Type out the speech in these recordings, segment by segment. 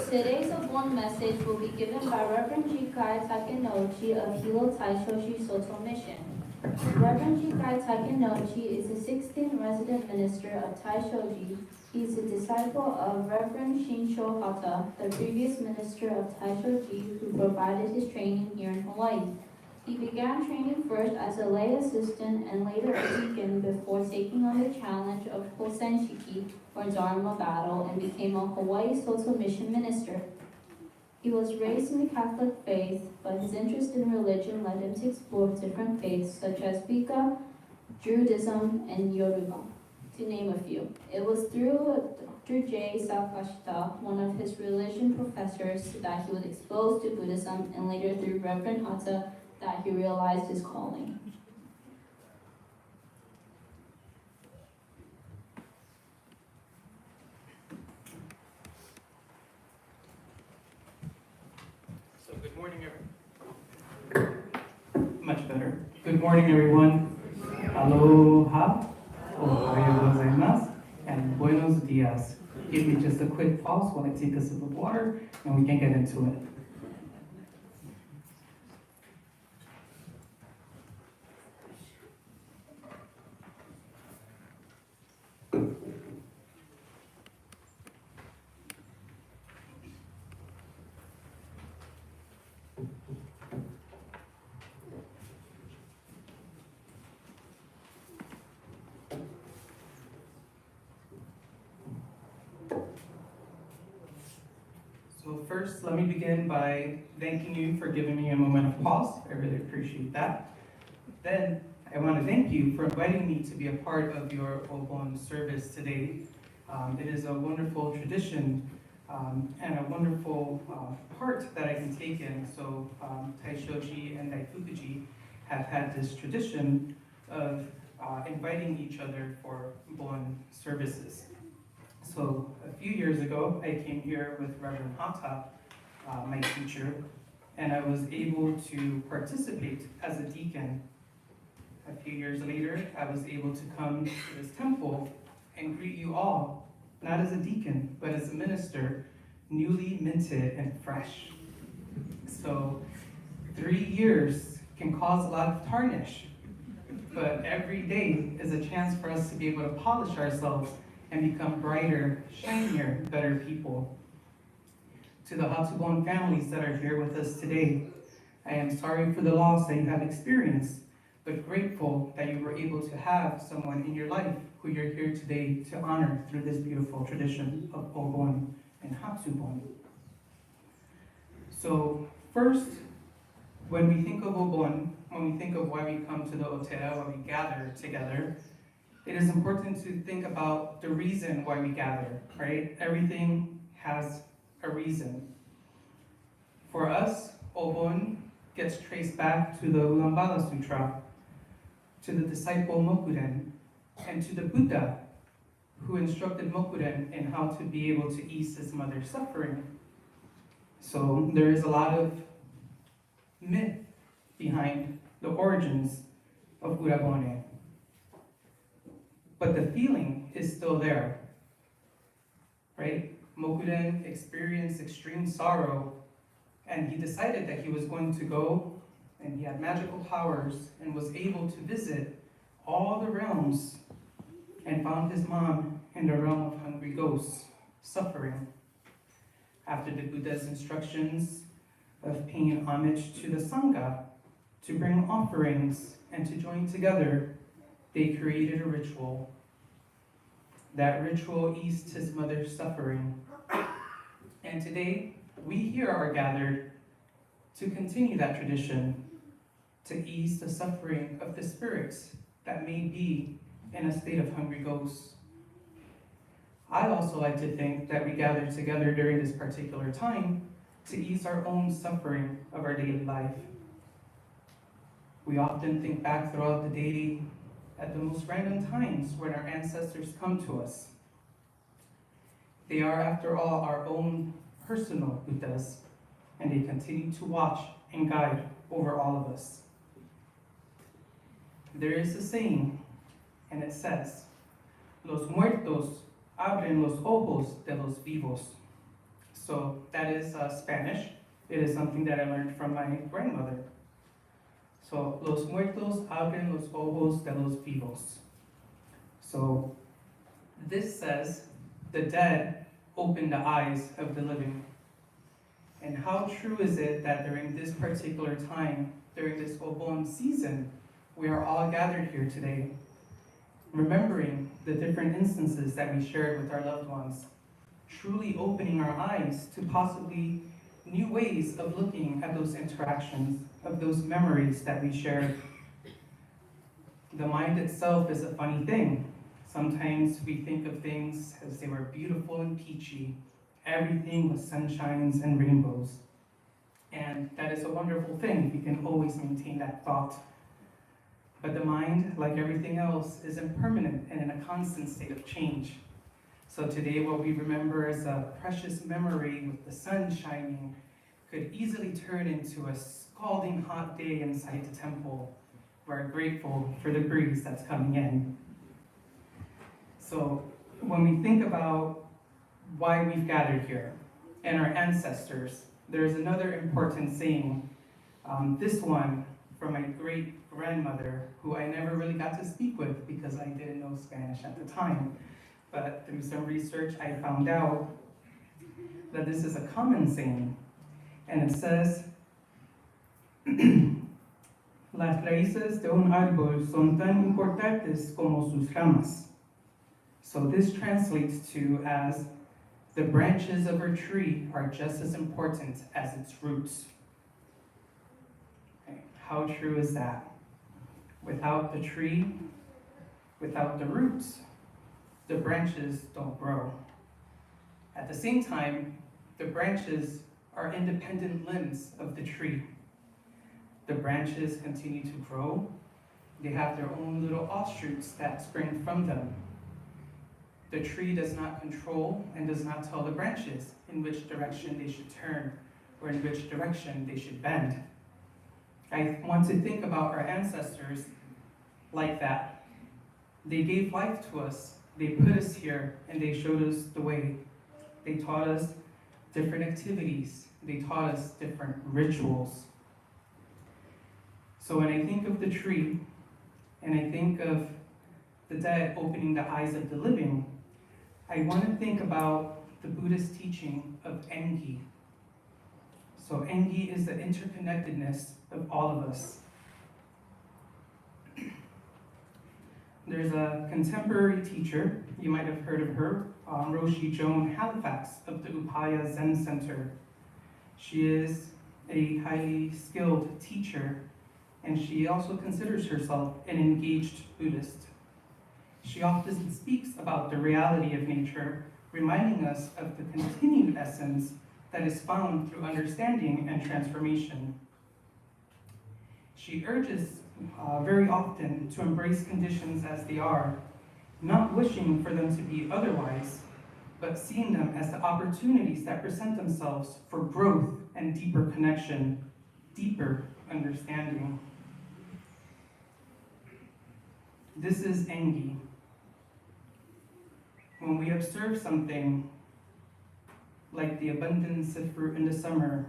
Today's Obon message will be given by Reverend Jigaku Takenouchi of Hilo Taishoji Soto Mission. Reverend Jigaku Takenouchi is the 16th resident minister of Taishoji. He is a disciple of Reverend Shinsho Hata, the previous minister of Taishoji who provided his training here in Hawaii. He began training first as a lay assistant and later a deacon before taking on the challenge of Hosenshiki, or Dharma battle, and became a Hawaii Soto Mission minister. He was raised in the Catholic faith, but his interest in religion led him to explore different faiths such as Wicca, Druidism, and Yoruba, to name a few. It was through Dr. J. Sakashita, one of his religion professors, that he was exposed to Buddhism, and later through Reverend Hata that he realized his calling. So good morning, everyone. Much better. Good morning, everyone. Aloha, ohayou gozaimasu, and buenos dias. Give me just a quick pause while I take a sip of water, and we can get into it. So first, let me begin by thanking you for giving me a moment of pause. I really appreciate that. Then, I want to thank you for inviting me to be a part of your Obon service today. It is a wonderful tradition and a wonderful part that I can take in. So Taishoji and Daifukuji have had this tradition of inviting each other for Obon services. So a few years ago, I came here with Reverend Hata, my teacher, and I was able to participate as a deacon. A few years later, I was able to come to this temple and greet you all, not as a deacon, but as a minister, newly minted and fresh. So 3 years can cause a lot of tarnish, but every day is a chance for us to be able to polish ourselves and become brighter, shinier, better people. To the Hatsubon families that are here with us today, I am sorry for the loss that you have experienced, but grateful that you were able to have someone in your life who you're here today to honor through this beautiful tradition of Obon and Hatsubon. So first, when we think of Obon, when we think of why we come to the Otera, why we gather together, it is important to think about the reason why we gather, right? Everything has a reason. For us, Obon gets traced back to the Ulambala Sutra, to the disciple Mokuden, and to the Buddha, who instructed Mokuden in how to be able to ease his mother's suffering. So there is a lot of myth behind the origins of Urabone. But the feeling is still there, right? Mokuden experienced extreme sorrow, and he decided that he was going to go, and he had magical powers, and was able to visit all the realms, and found his mom in the realm of hungry ghosts, suffering. After the Buddha's instructions of paying homage to the Sangha, to bring offerings, and to join together, they created a ritual. That ritual eased his mother's suffering. And today, we here are gathered to continue that tradition, to ease the suffering of the spirits that may be in a state of hungry ghosts. I also like to think that we gather together during this particular time to ease our own suffering of our daily life. We often think back throughout the day at the most random times when our ancestors come to us. They are, after all, our own personal Buddhas, and they continue to watch and guide over all of us. There is a saying, and it says, "Los muertos abren los ojos de los vivos." So that is Spanish. It is something that I learned from my grandmother. So, los muertos abren los ojos de los vivos. So, this says, the dead open the eyes of the living. And how true is it that during this particular time, during this Obon season, we are all gathered here today, remembering the different instances that we shared with our loved ones, truly opening our eyes to possibly new ways of looking at those interactions, of those memories that we shared. The mind itself is a funny thing. Sometimes we think of things as they were beautiful and peachy. Everything was sunshines and rainbows. And that is a wonderful thing. We can always maintain that thought. But the mind, like everything else, is impermanent and in a constant state of change. So today what we remember as a precious memory with the sun shining could easily turn into a scalding hot day inside the temple. We're grateful for the breeze that's coming in. So when we think about why we've gathered here and our ancestors, there's another important saying. This one from my great-grandmother, who I never really got to speak with because I didn't know Spanish at the time. But through some research, I found out that this is a common saying. And it says, las raíces de un árbol son tan importantes como sus ramas. So this translates to as, the branches of a tree are just as important as its roots. Okay. How true is that? Without the tree, without the roots, the branches don't grow. At the same time, the branches are independent limbs of the tree. The branches continue to grow. They have their own little offshoots that spring from them. The tree does not control and does not tell the branches in which direction they should turn or in which direction they should bend. I want to think about our ancestors like that. They gave life to us. They put us here and they showed us the way. They taught us different activities. They taught us different rituals. So when I think of the tree and I think of the dead opening the eyes of the living, I want to think about the Buddhist teaching of Engi. So Engi is the interconnectedness of all of us. There's a contemporary teacher, you might have heard of her, Roshi Joan Halifax of the Upaya Zen Center. She is a highly skilled teacher, and she also considers herself an engaged Buddhist. She often speaks about the reality of nature, reminding us of the continued essence that is found through understanding and transformation. She urges very often to embrace conditions as they are, not wishing for them to be otherwise, but seeing them as the opportunities that present themselves for growth and deeper connection, deeper understanding. This is Engi. When we observe something like the abundance of fruit in the summer,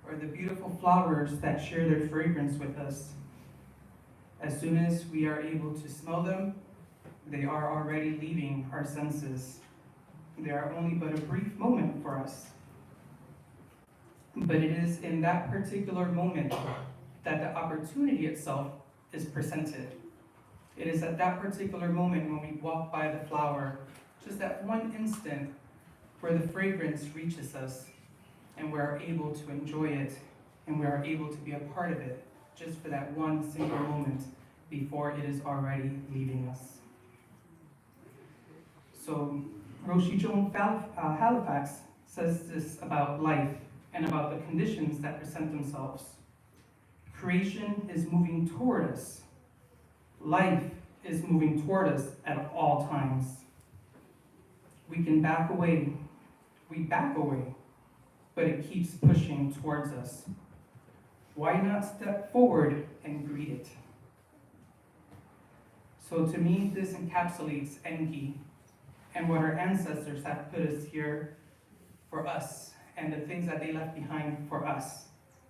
or the beautiful flowers that share their fragrance with us, as soon as we are able to smell them, they are already leaving our senses. They are only but a brief moment for us. But it is in that particular moment that the opportunity itself is presented. It is at that particular moment when we walk by the flower, just that one instant where the fragrance reaches us and we are able to enjoy it and we are able to be a part of it just for that one single moment before it is already leaving us. So Roshi Joan Halifax says this about life and about the conditions that present themselves. Creation is moving toward us. Life is moving toward us at all times. We can back away. We back away, but it keeps pushing towards us. Why not step forward and greet it? So to me, this encapsulates Enki and what our ancestors have put us here for us and the things that they left behind for us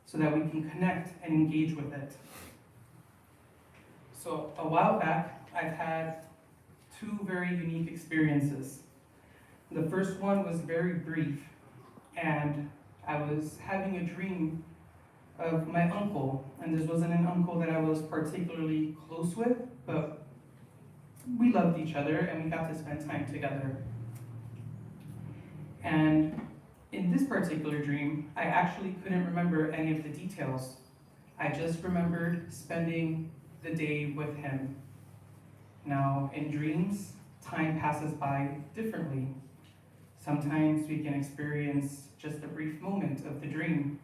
so that we can connect and engage with it. So a while back, I've had two very unique experiences. The first one was very brief, and I was having a dream of my uncle, and this wasn't an uncle that I was particularly close with, but we loved each other and we got to spend time together. And in this particular dream, I actually couldn't remember any of the details. I just remembered spending the day with him. Now, in dreams, time passes by differently. Sometimes we can experience just a brief moment of the dream.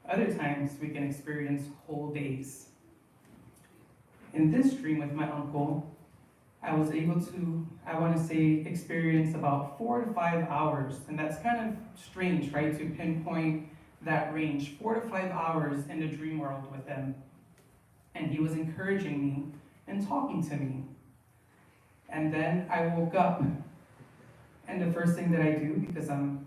Other times we can experience whole days. In this dream with my uncle, I was able to, I want to say, experience about 4 to 5 hours. And that's kind of strange, right, to pinpoint that range, 4 to 5 hours in the dream world with him. And he was encouraging me and talking to me. And then I woke up, and the first thing that I do, because I'm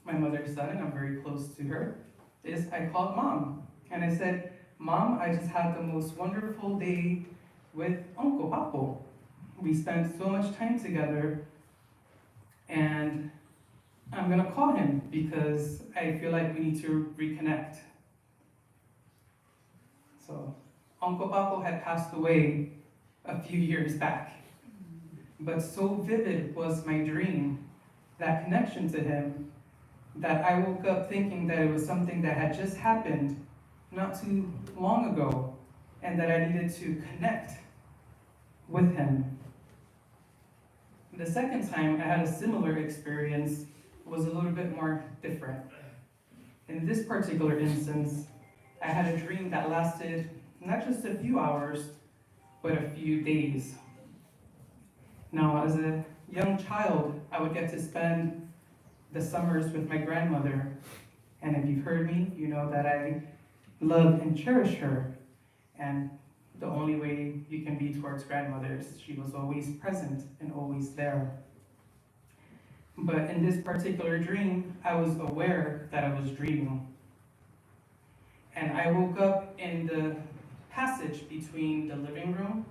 my mother's son and I'm very close to her, is I called Mom. And I said, Mom, I just had the most wonderful day with Uncle Papo. We spent so much time together, and I'm gonna call him because I feel like we need to reconnect. So Uncle Papo had passed away a few years back, but so vivid was my dream, that connection to him, that I woke up thinking that it was something that had just happened not too long ago, and that I needed to connect with him. The second time I had a similar experience was a little bit more different. In this particular instance, I had a dream that lasted not just a few hours, but a few days. Now, as a young child, I would get to spend the summers with my grandmother. And if you've heard me, you know that I love and cherish her. And the only way you can be towards grandmothers, she was always present and always there. But in this particular dream, I was aware that I was dreaming. And I woke up in the passage between the living room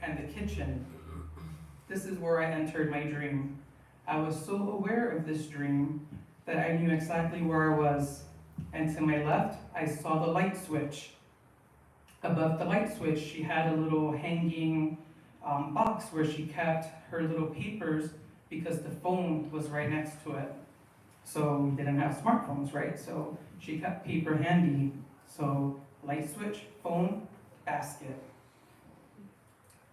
and the kitchen. This is where I entered my dream. I was so aware of this dream that I knew exactly where I was. And to my left, I saw the light switch. Above the light switch, she had a little hanging box where she kept her little papers because the phone was right next to it. So we didn't have smartphones, right? So she kept paper handy. So light switch, phone, basket.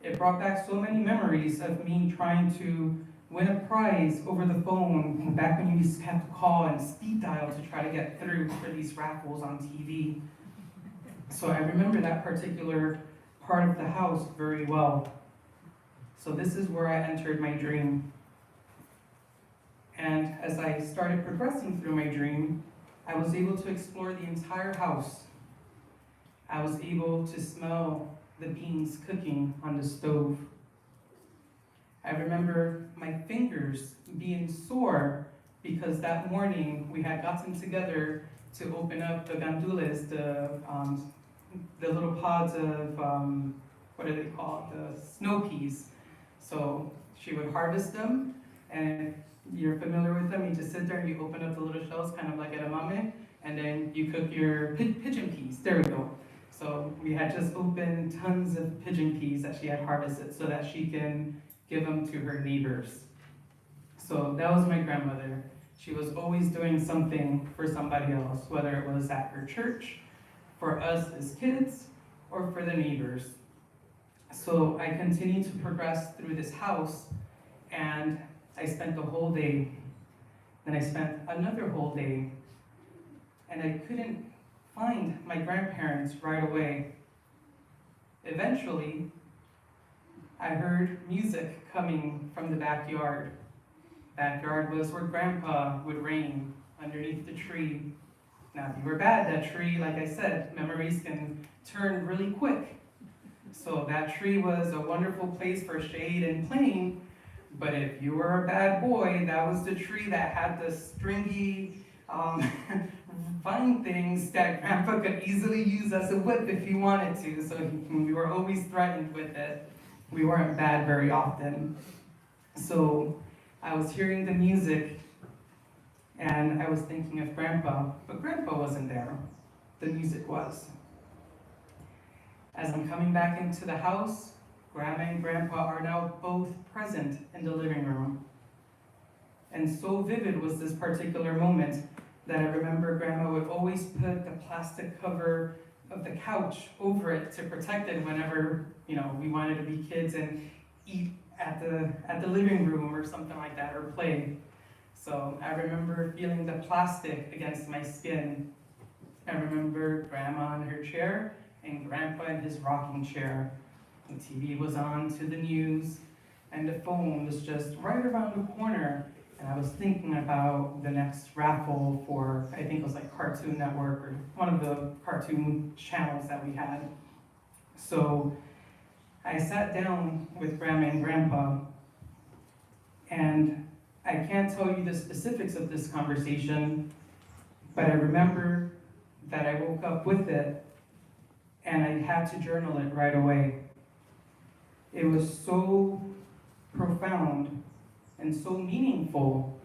It brought back so many memories of me trying to win a prize over the phone, back when you used to have to call and speed dial to try to get through for these raffles on TV. So I remember that particular part of the house very well. So this is where I entered my dream. And as I started progressing through my dream, I was able to explore the entire house. I was able to smell the beans cooking on the stove. I remember my fingers being sore because that morning we had gotten together to open up the gandules, the little pods of, what are they called? The snow peas. So she would harvest them, and you're familiar with them. You just sit there and you open up the little shells, kind of like edamame, and then you cook your pigeon peas. There we go. So we had just opened tons of pigeon peas that she had harvested so that she can give them to her neighbors. So that was my grandmother. She was always doing something for somebody else, whether it was at her church, for us as kids, or for the neighbors. So I continued to progress through this house, and I spent the whole day. Then I spent another whole day, and I couldn't find my grandparents right away. Eventually, I heard music coming from the backyard. Backyard was where Grandpa would reign, underneath the tree. Now, if you were bad, that tree, like I said, memories can turn really quick. So that tree was a wonderful place for shade and playing, But if you were a bad boy, that was the tree that had the stringy vine things that Grandpa could easily use as a whip if he wanted to. So we were always threatened with it. We weren't bad very often. So I was hearing the music and I was thinking of Grandpa, but Grandpa wasn't there. The music was. As I'm coming back into the house, Grandma and Grandpa are now both present in the living room. And so vivid was this particular moment that I remember Grandma would always put the plastic cover of the couch over it to protect it whenever, we wanted to be kids and eat at the living room or something like that, or play. So I remember feeling the plastic against my skin. I remember Grandma in her chair and Grandpa in his rocking chair. The TV was on to the news, and the phone was just right around the corner. And I was thinking about the next raffle for, I think it was like Cartoon Network or one of the cartoon channels that we had. So I sat down with Grandma and Grandpa, and I can't tell you the specifics of this conversation, but I remember that I woke up with it, and I had to journal it right away. It was so profound and so meaningful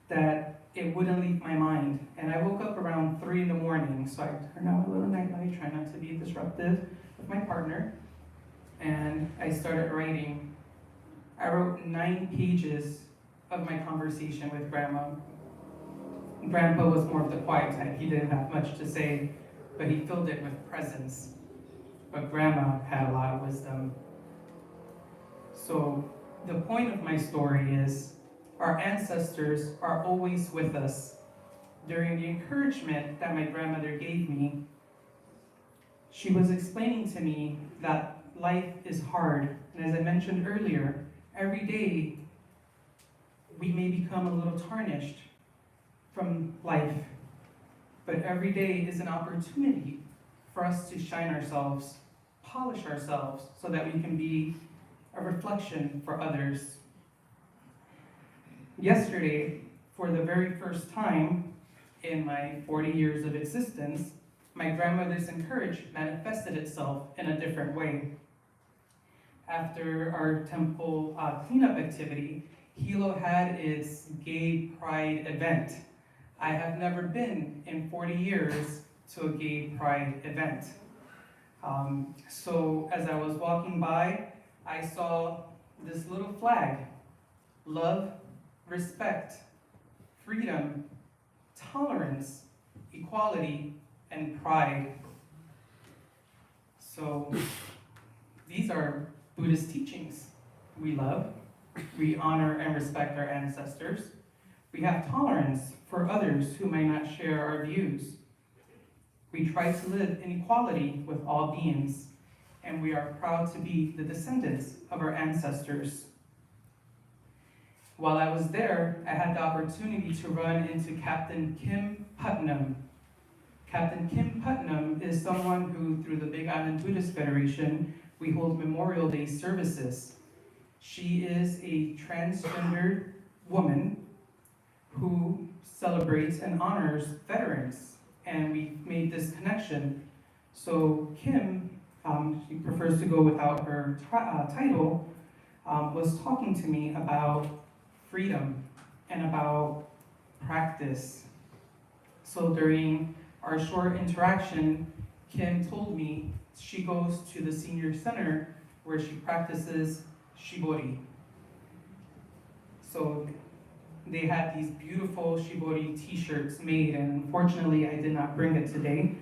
that it wouldn't leave my mind. And I woke up around 3 in the morning, so I turned out a little nightlight, try not to be disruptive with my partner, and I started writing. I wrote 9 pages of my conversation with Grandma. Grandpa was more of the quiet type. He didn't have much to say, but he filled it with presence. But Grandma had a lot of wisdom. So the point of my story is our ancestors are always with us. During the encouragement that my grandmother gave me, she was explaining to me that life is hard. And as I mentioned earlier, every day we may become a little tarnished from life, but every day is an opportunity for us to shine ourselves, polish ourselves, so that we can be a reflection for others. Yesterday, for the very first time in my 40 years of existence, my grandmother's encouragement manifested itself in a different way. After our temple cleanup activity, Hilo had its gay pride event. I have never been in 40 years to a gay pride event. So as I was walking by, I saw this little flag: love, respect, freedom, tolerance, equality, and pride. So these are Buddhist teachings. We love, we honor and respect our ancestors. We have tolerance for others who might not share our views. We try to live in equality with all beings, and we are proud to be the descendants of our ancestors. While I was there, I had the opportunity to run into Captain Kim Putnam. Captain Kim Putnam is someone who, through the Big Island Buddhist Federation, we hold Memorial Day services. She is a transgendered woman who celebrates and honors veterans, and we made this connection. So Kim, she prefers to go without her title, was talking to me about freedom and about practice. So during our short interaction, Kim told me she goes to the senior center where she practices shibori. So they had these beautiful shibori t-shirts made, and unfortunately I did not bring it today,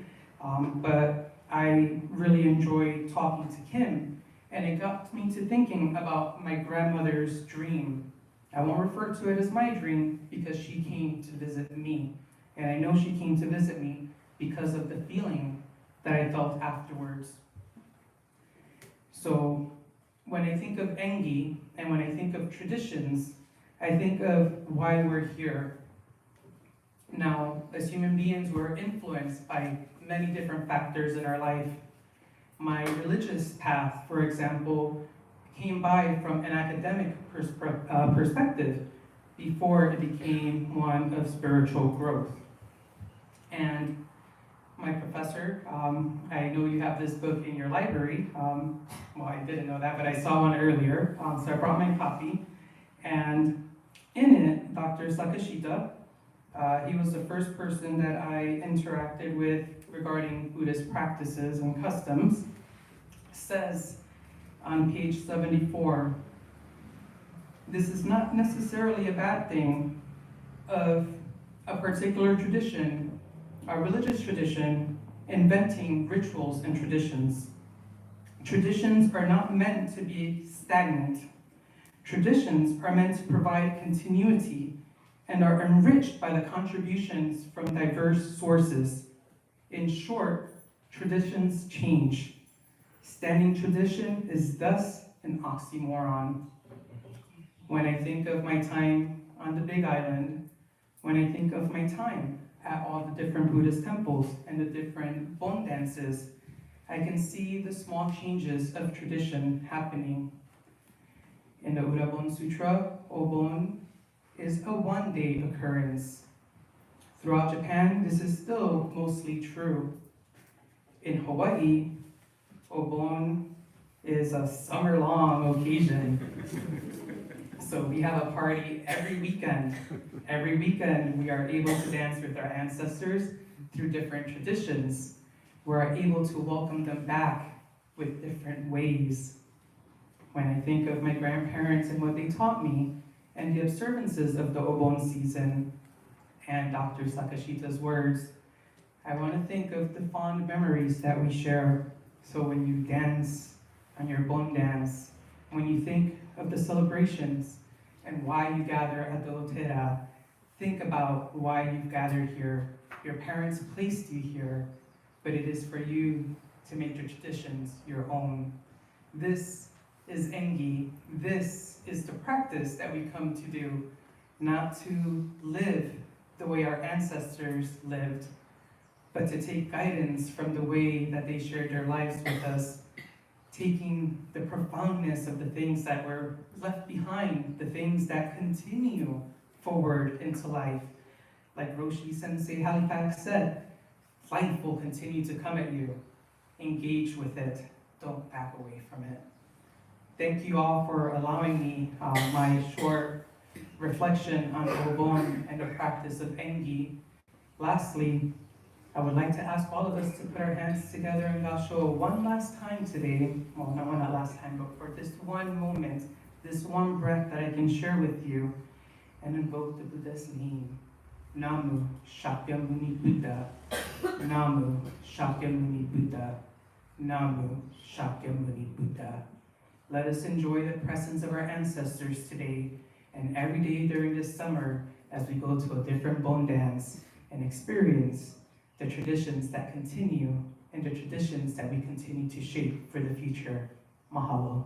but I really enjoyed talking to Kim, and it got me to thinking about my grandmother's dream. I won't refer to it as my dream because she came to visit me, and I know she came to visit me because of the feeling that I felt afterwards. So when I think of Engi and when I think of traditions, I think of why we're here. Now, as human beings, we're influenced by many different factors in our life. My religious path, for example, came by from an academic perspective before it became one of spiritual growth. And my professor, I know you have this book in your library. Well, I didn't know that, but I saw one earlier, so I brought my copy. And in it, Dr. Sakashita, he was the first person that I interacted with regarding Buddhist practices and customs, says on page 74, this is not necessarily a bad thing of a particular tradition, a religious tradition, inventing rituals and traditions. Traditions are not meant to be stagnant. Traditions are meant to provide continuity and are enriched by the contributions from diverse sources. In short, traditions change. Standing tradition is thus an oxymoron. When I think of my time on the Big Island, when I think of my time at all the different Buddhist temples and the different Bon dances, I can see the small changes of tradition happening. In the Urabon Sutra, Obon is a one-day occurrence. Throughout Japan, this is still mostly true. In Hawaii, Obon is a summer-long occasion. So we have a party every weekend. Every weekend, we are able to dance with our ancestors through different traditions. We're able to welcome them back with different ways. When I think of my grandparents and what they taught me, and the observances of the Obon season, and Dr. Sakashita's words, I want to think of the fond memories that we share. So when you dance on your Bon dance, when you think of the celebrations and why you gather at the Otera, think about why you've gathered here. Your parents placed you here, but it is for you to make your traditions your own. This is Engi. This is the practice that we come to do, not to live the way our ancestors lived, but to take guidance from the way that they shared their lives with us, taking the profoundness of the things that were left behind, the things that continue forward into life. Like Roshi Sensei Halifax said, life will continue to come at you. Engage with it. Don't back away from it. Thank you all for allowing me my short reflection on Obon and the practice of Engi. Lastly, I would like to ask all of us to put our hands together in Gassho one last time today. Well, not last time, but for this one moment, this one breath that I can share with you, and invoke the Buddha's name. Namu Shakyamuni Buddha. Namu Shakyamuni Buddha. Namu Shakyamuni Buddha. Let us enjoy the presence of our ancestors today and every day during this summer as we go to a different Bon dance and experience the traditions that continue and the traditions that we continue to shape for the future. Mahalo.